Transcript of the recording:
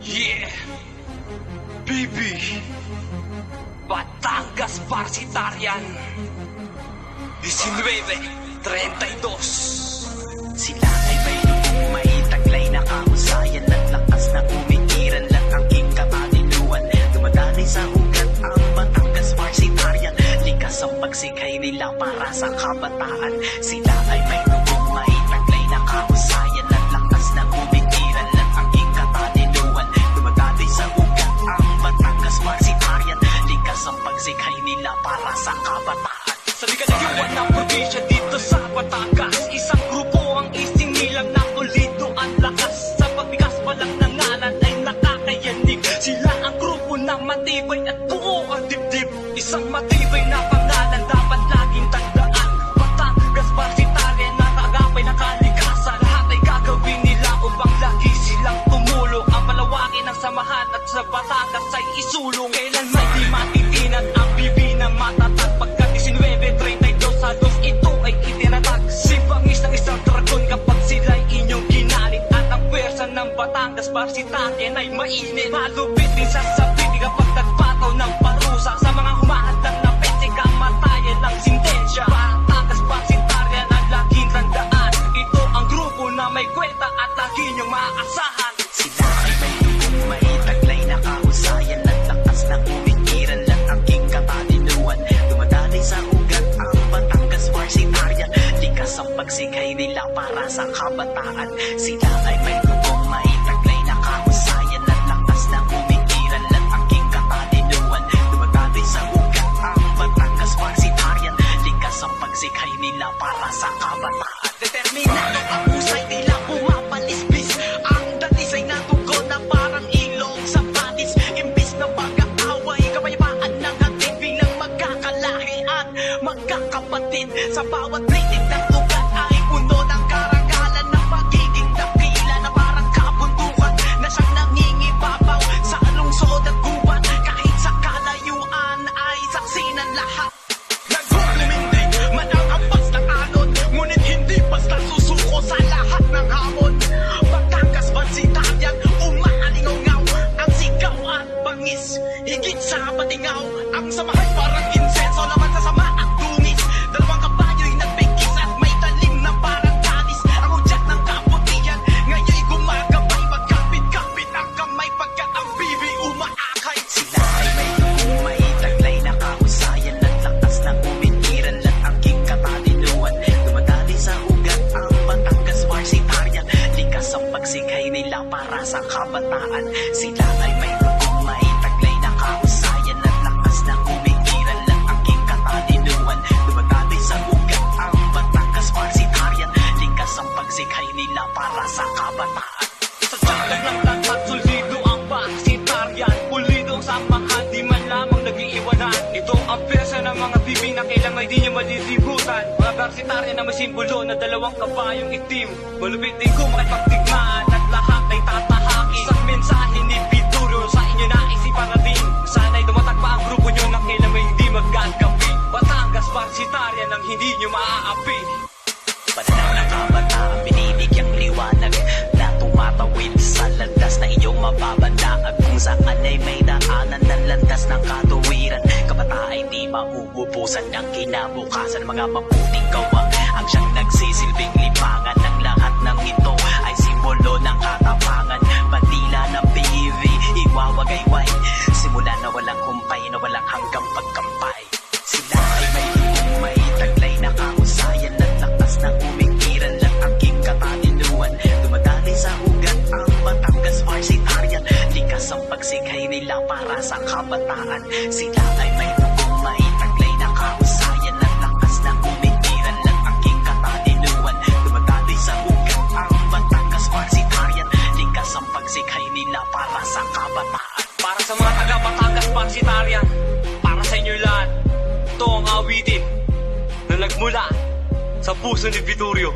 Yeah! Baby! Batangas Varsitarian 1932. Sila ay may lubong, may taglay na kahusayan at lakas na umikiran lang ang king katalinuan. Dumadaloy sa ugat ang Batangas Varsitarian, likas ang pagsikay nila para sa kabataan. Sila ay may lubong, may taglay na kahusayan at lakas na umikiran lang ang king katalinuan. Dumadaloy sa ugat ang Batangas Varsitarian, likas ang pagsikay nila para sa kabataan. Sa di kalagyan ng probinsya dito sa Batangas, isang grupo ang isinilang na ulido ang lakas. Sa pagbigas pa lang ng ngalan ay nakakayanig. Sila ang grupo na matibay at buo ang dibdib. Isang matibay na pangalan dapat laging tandaan. Batangas Varsitarian, nakagapay na kalikasan. Lahat ay gagawin nila upang lagi silang tumulong. Ang palawakin ng samahan at sa Batangas ay isulong. Kailanman di matitinag ang bibi na matatag. Pagkat 1932 halos ito ay itinatag. Sibangis ng isang dragon kapag sila'y inyong ginalit. At ang pwersa ng Batangas Varsitarian ay mainit. Malupit din sasabihin kapag nagpataw ng parusa. Sa mga humahadlang na petse kamatayan ng sintensya. Batangas Varsitarian ang laging tandaan. Ito ang grupo na may kwenta at lagi niyong maaasahan. Sila ay may lubong, may taglay na kahusayan at lakas na umikiran lang ang king katalinuan. Dumadaloy sa ugat ang Batangas Varsitarian, likas ang pagsikay nila para sa kabataan. Sila ay may lubong, may taglay na kahusayan at lakas na umikiran lang ang king katalinuan. Dumadaloy sa ugat ang Batangas Varsitarian, likas ang pagsikay nila para sa kabataan. Determinado ang husay nila pumapalisbis. Ang datis ay natugon na parang ilong sa patis. Imbis na pag-aaway, kapayapaan ng hatid bilang magkakalahian, magkakapatid. Sa bawat litig ng ugat ay puno ng karangalan na magiging dakila na parang kabundukan na siyang nangingibabaw sa lungsod at gubat. Kahit sa kalayuan ay saksi ng lahat. Naghulimindig man ang ampas ng alon, ngunit hindi basta susuko sa lahat ng hamon. Batangas Varsitarian, umaalingaw-ngaw ang sigaw at bangis, higit sa patingaw. Ang samahan parang insenso, laman sa sama at dungis. Dalawang kabayo'y nagbigkis at may talim na parang tanis. Ang udyat ng kabutihan ngaya'y gumagabay, magkapit-kapit ang kamay pagkat ang bibi umaakay. Sila ay may lubong, may taglay na kahusayan at lakas na umikiran lang ang king katalinuan. Dumadaloy sa ugat ang Batangas Varsitarian, likas ang pagsikay nila para sa kabataan. Sila ay may lubong, may taglay na kahusayan at lakas na umikiran lang ang king katalinuan. Dumadaloy sa ugat ang Batangas Varsitarian, likas ang pagsikay nila para sa kabataan. Sa tsagang ng lahat, solido ang Varsitarian. Pulido ang samahan, di man lamang nag-iiwanan. Ito ang pwersa ng mga bibi na kailang ay di niya malilibutan. Mga Varsitarian na may simbolo na dalawang kabayong itim. Malupit din ko makipagtigmaan at lahat ay tatahaki. Isang mensahe ni Pituro sa inyo na isipan natin. Sana'y dumatag pa ang grupo nyo na kailang may hindi magkagapi. Batangas Varsitarian ang hindi nyo maaapi. Pananaw ng kabataan, binibigyang liwanag na tumatawid sa landas na iyong mababandaan. Kung saan ay may daanan ng landas ng katuwiran. Kabataan ay di mauubusan ng kinabukasan. Mga mabuting gawa ang siyang nagsisilbing lipangan. Ng lahat ng ito ay simbolo ng katapangan. Bandila ng PV, iwawagayway. Simula na walang humpay, na walang hanggang pagkampay. Sila ay may lubong, may taglay na kahusayan at lakas na umikiran lang ang king katalinuan. Dumadaloy sa ugat ang Batangas Varsitarian, likas ang pagsikay nila para sa kabataan. Sila ay may lubong, may taglay na kahusayan at lakas na umikiran lang ang king katalinuan. Dumadaloy sa ugat ang Batangas Varsitarian, likas ang pagsikay nila para sa kabataan. Para sa mga taga-Batangas Varsitarian, para sa inyo lahat, ito ang awitin na nagmula sa puso ni Viturio.